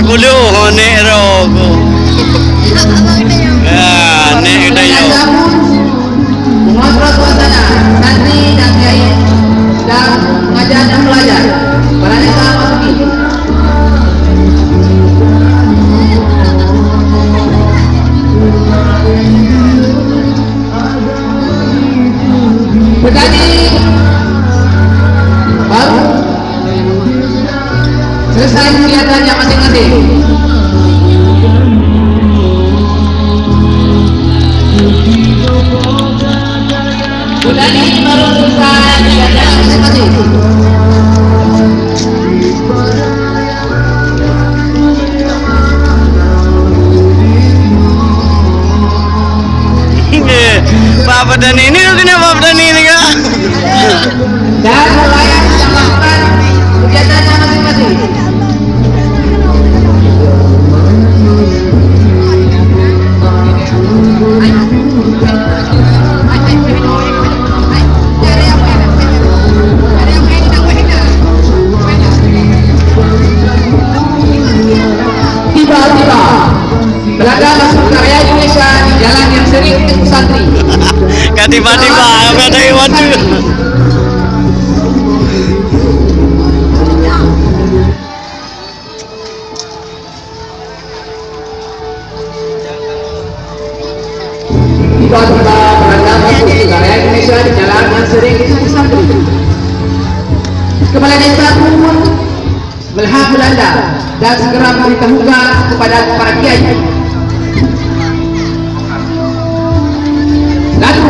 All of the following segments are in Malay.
kulo nek rogo. Ya, nek dayo. Mengontrol suasana, santri dan kiai dan pengajar dan pelajar. Barangnya telah masuki. Bertani baru selesai kegiatannya masing-masing. Bertani baru selesai kegiatannya masing-masing. Pak Pedani ini kenapa Pedani ini kak? Dan nelayan yang melakukan kegiatannya masing-masing. Tiba-tiba Belanda masuk ke area Indonesia di jalan yang sering ketemu santri. Gak tiba-tiba ada hewan juga. Tiba-tiba Belanda masuk ke area Indonesia di jalan yang sering ketemu santri. Kepala desa pun melihat Belanda dan segera memberitahukan kepada para kiai. Lalu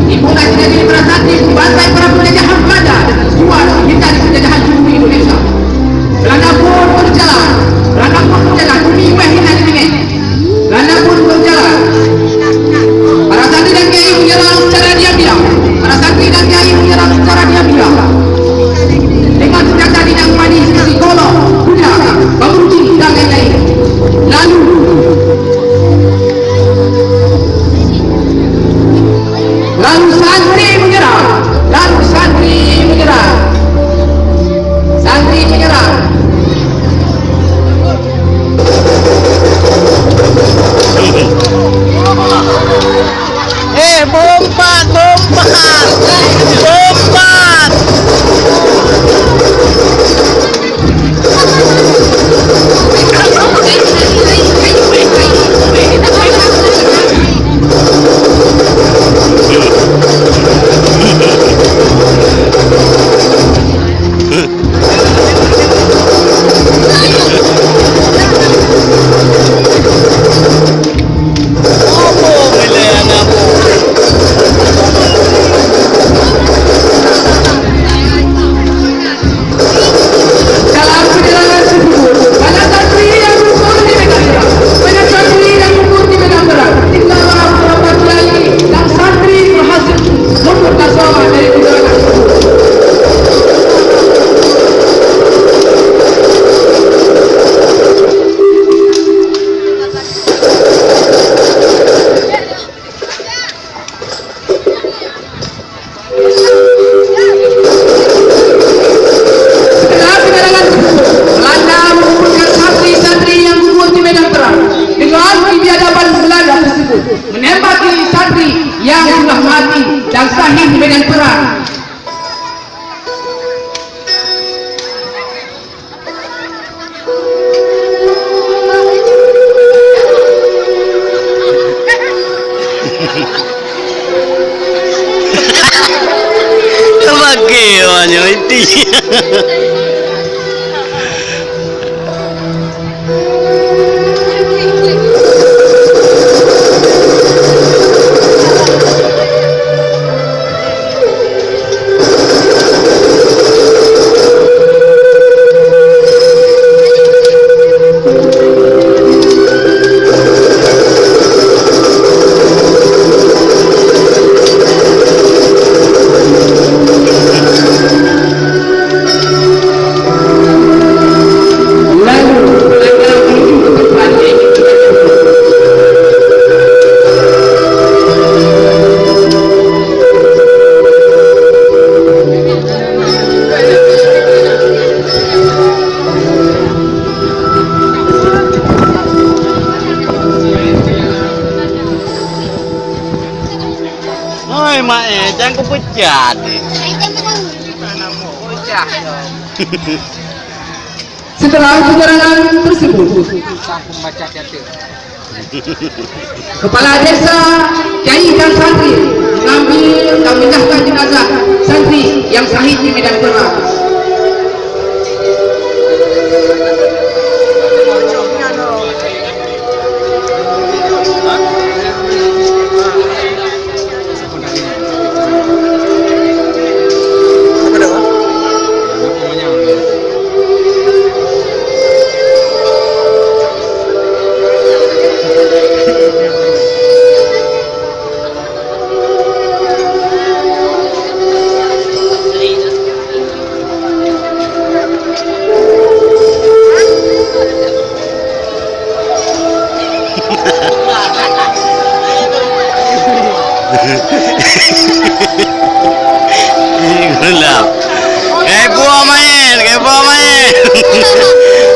dimulai terjadi transaksi membantai para penjajahan Belanda dengan semua hingga di penjajahan bumi Indonesia. Belanda pun berjalan bumi wahina dengan. Belanda pun berjalan. Para santri dan kiai menyerang secara diam-diam. Dengan senjata dinang mani seperti golok, kuda, bambu runcing dan lain-lain. Lalu santri menyerang. Bombat. Menembaki santri yang sudah mati dan syahid di medan perang. Bagaimana itu? aku pecah deh. Setelah penyerangan tersebut, Kepala Desa, Kiai dan Santri mengambil dan memindahkan jenazah santri yang syahid di medan perang. Gelap. Kayak buah main.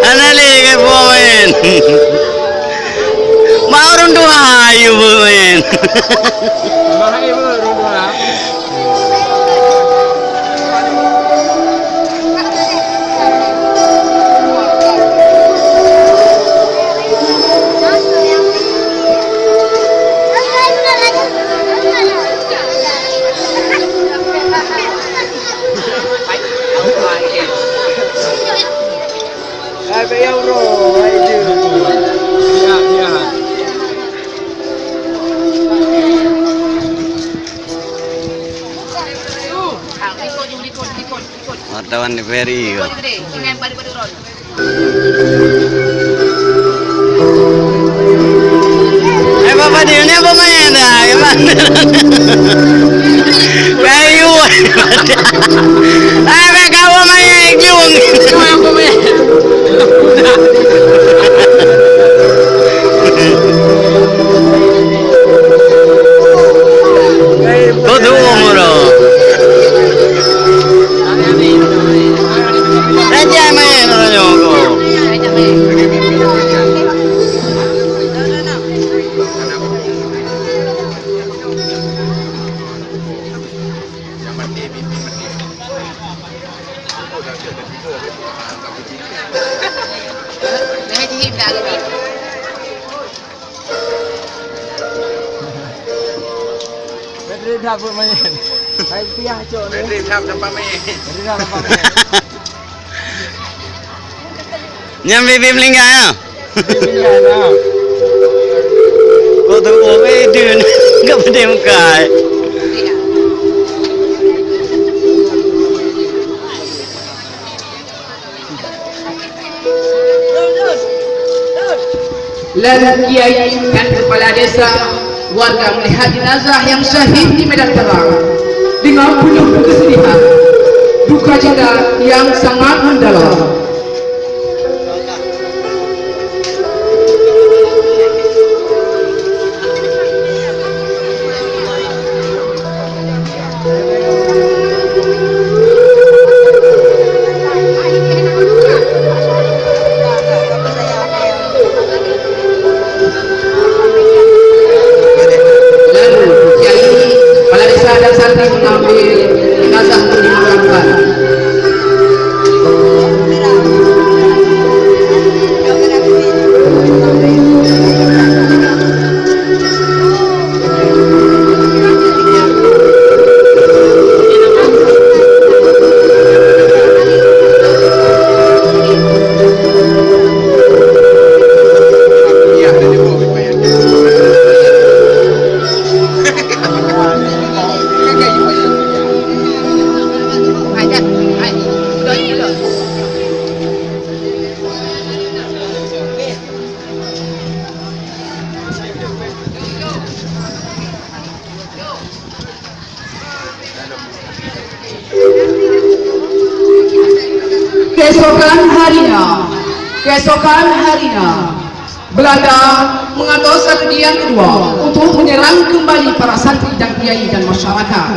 Anali kayak buah main. Mau runduh ayu main. Wartawan di Ferry. Bapak dia ni apa main dah? Gimana? Kayu. Kau main jung. Apa main? Kau tu umur. Raja main orang kau. Bateri dah pun main. Hai piah cok ni. Bateri dah dapat main. Bateri dah dapat main. Nyam bibi melingkar ya? Piah dah. Kau tu dun, enggak pada muka. Lalu Kiai dan Kepala Desa warga melihat jenazah yang syahid di medan perang dengan penuh kesedihan, duka cita yang sangat mendalam. Keesokan harinya, Belanda mengatur strategi yang kedua untuk menyerang kembali para santri dan kiai dan masyarakat.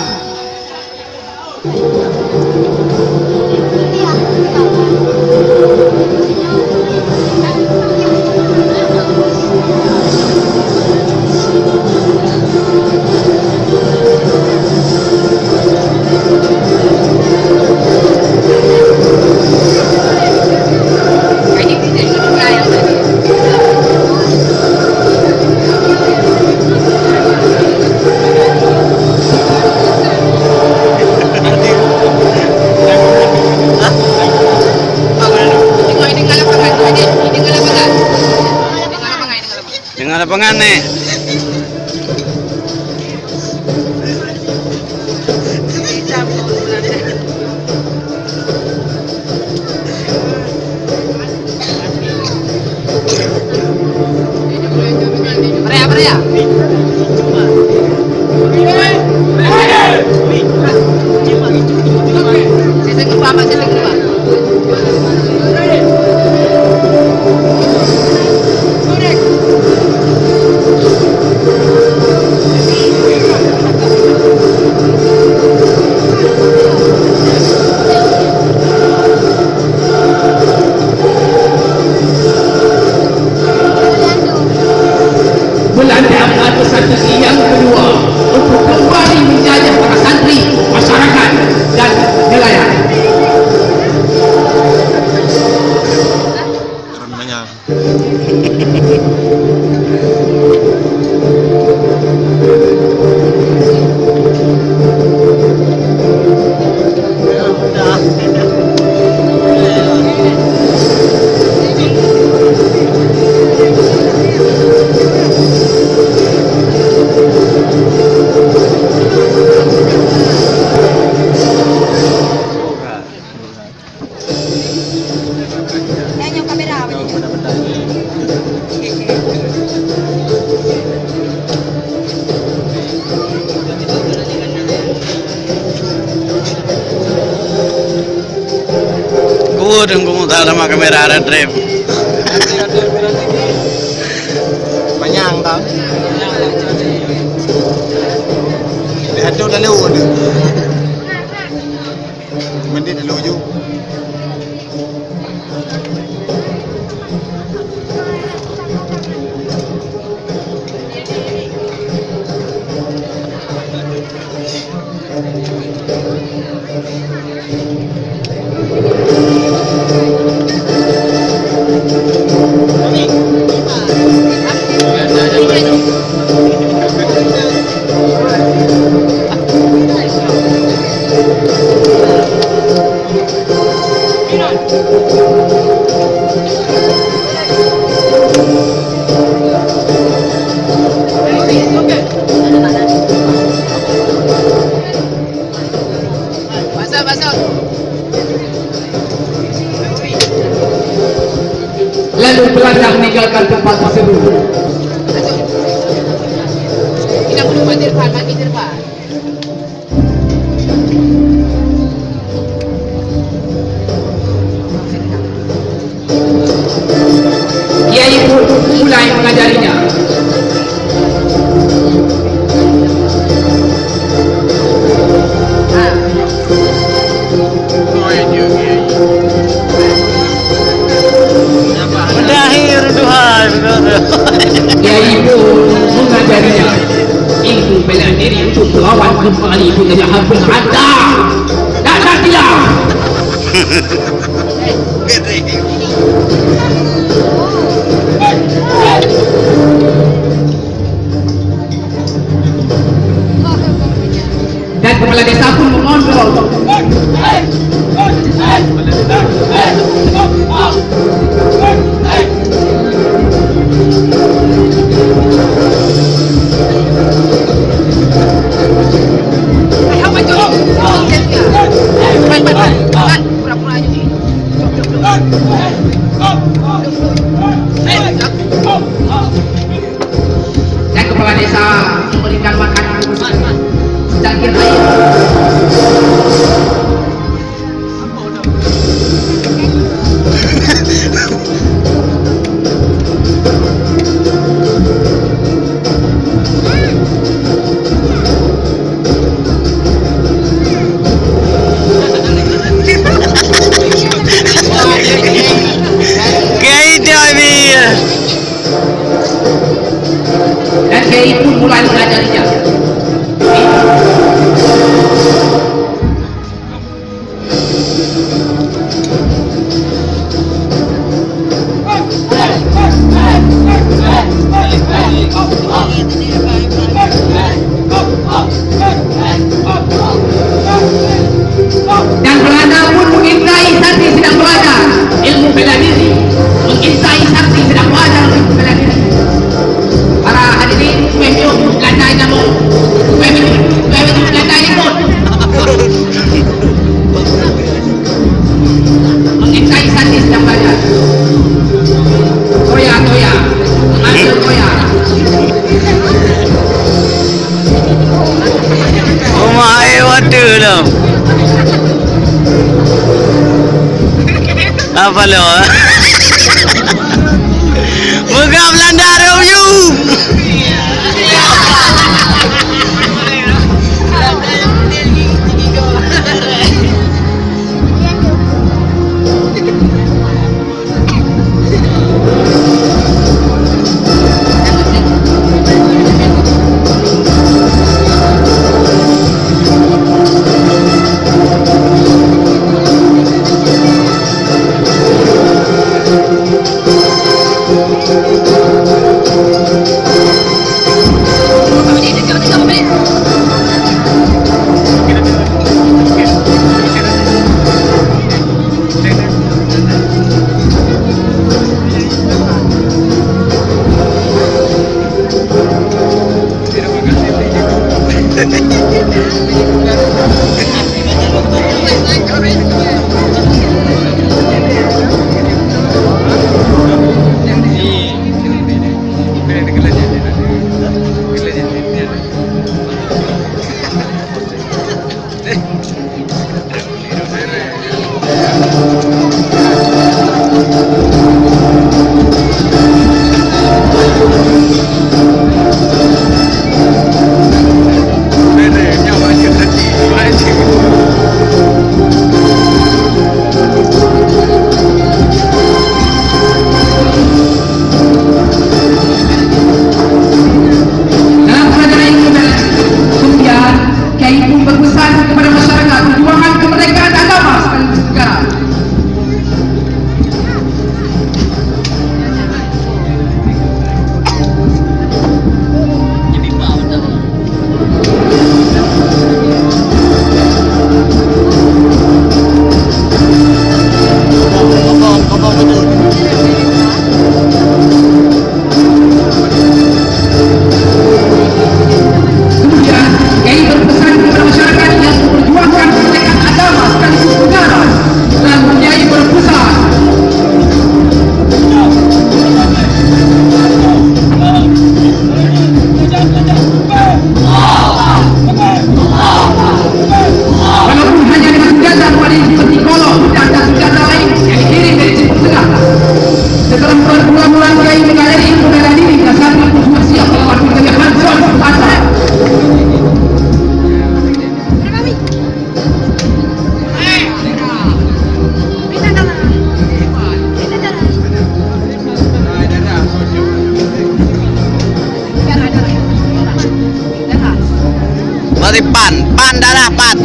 aneh. Berea, berea. Sisi kedua, Pak, sisi kedua. Belanda mengatur strategi yang kedua untuk kembali menjajah para santri, masyarakat dan nelayan. Sebenarnya Yang kamera apa ni? Gua dan gua mau tahu sama kamera ada trip. banyak tau. Lihat tu dah lewat tu. Mending dah lewat. Basah, basah. Lalu Belanda meninggalkan tempat tersebut. Masuk. Kita perlu mati depan, mati depan. Kiai pun mulai mengajarinya. Berakhir Tuhan. Kiai pun mengajarinya ilmu bela diri untuk melawan kembali penjajahan Belanda. Dasar dia. Dan kepala desa pun mengontrol. Pura-pura aja ni. Dan kepala desa memberikan makanan secangkir air. Apa lo? Muka Belanda review. Pan darah pan.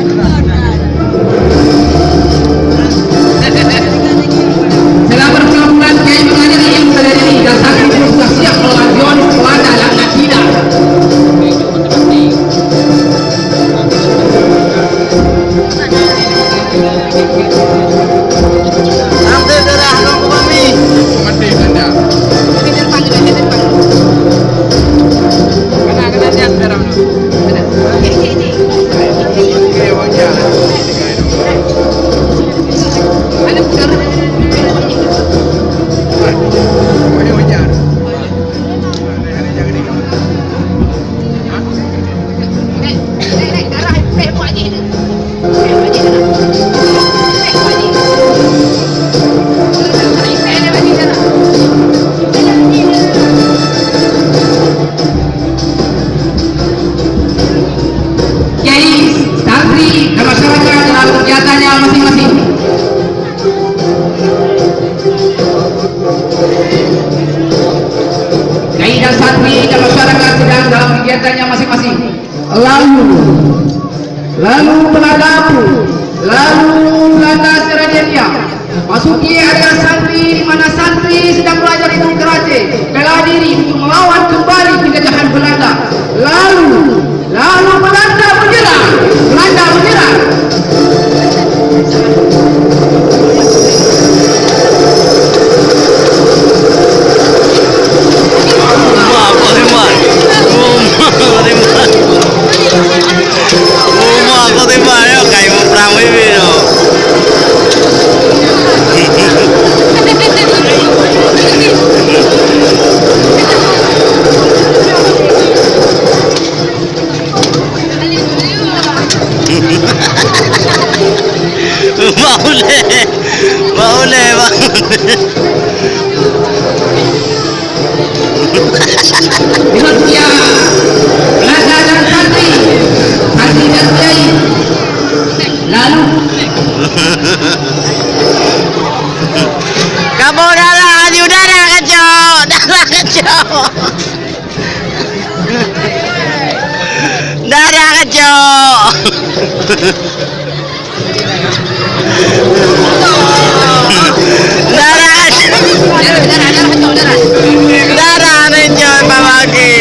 Setelah berbulan-bulan Kiai mengajari yang terjadi dan saat ini sudah siap melawan kepada anak kita. Ambil darah lo ke mami. Mati Belanda. Kena jam darah tu. Okey, wajar. Okey, wajar. Lalu Belanda Serajelia masuki area santri di mana santri sedang belajar ilmu kerace, bela diri untuk melawan kembali penjajahan Belanda. Lalu Belanda menyerang. Mauleh. Dengan dia Belanda dan santri dan kiai. Lalu Kamu darah laju darah kacau. Darah kacau. Darah kacau babagi.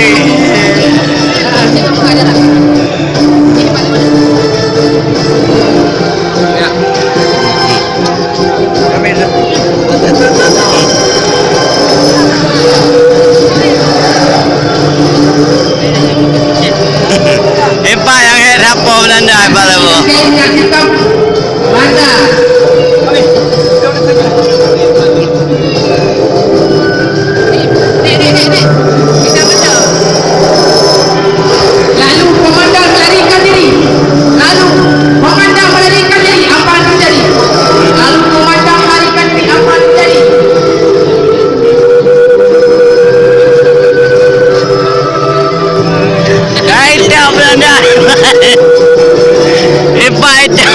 Empat yang head apa Belanda apa tu? yang hitam Belanda. Lalu komandan melarikan diri. Apa yang terjadi? Kaitan Belanda. Empat itu.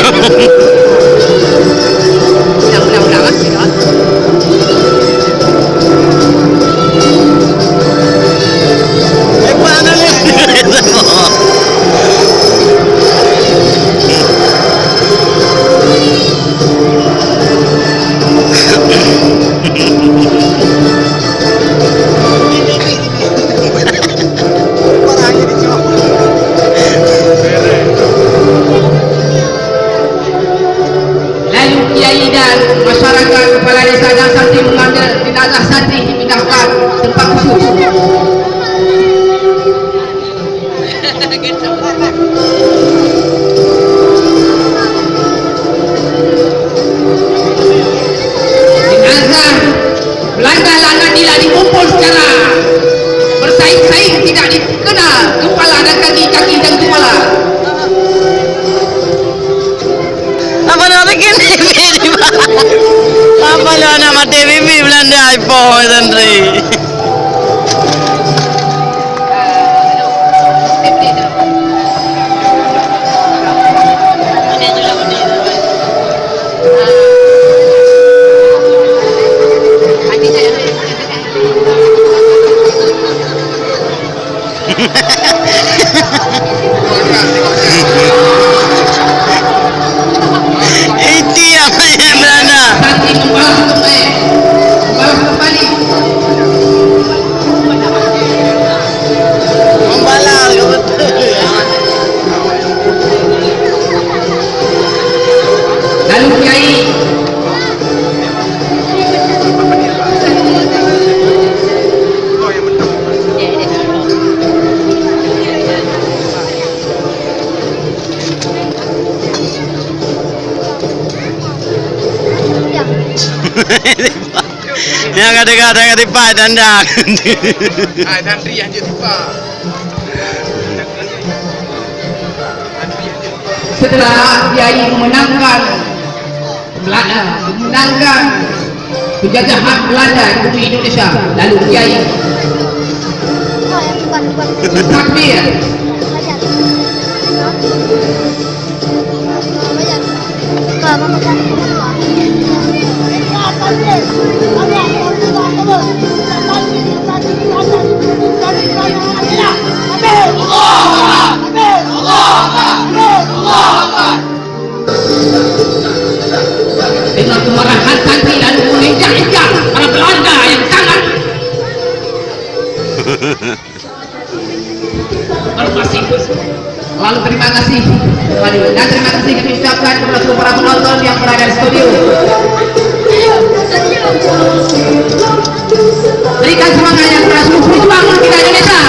Lalu kiai dan masyarakat, kepala desa dan santri mengambil jenazah santri dipindahkan tempat khusus. Jenazah Belanda langat tidak dikumpul secara bersaing-saing, tidak dikenal kepala dan kaki dan kepala. Apa nak bikin TV di mana? Apa nama TV Belanda iPhone sendiri? Itu yang Belanda. Santri membalas kembali. Membalas betul. Lalu kiai Yang kata-kata tipa tanda. Santri yang je tiba. setelah kiai memenangkan penjajahan Belanda di bumi Indonesia, lalu kiai takbir dengan kemarahan santri lalu menginjak-injak para Belanda yang sangat bermasif. Lalu terima kasih dan terima kasih kami ucapkan kepada seluruh para penonton yang berada di studio. Berikan semangat yang keras untuk berjuang untuk kita Indonesia.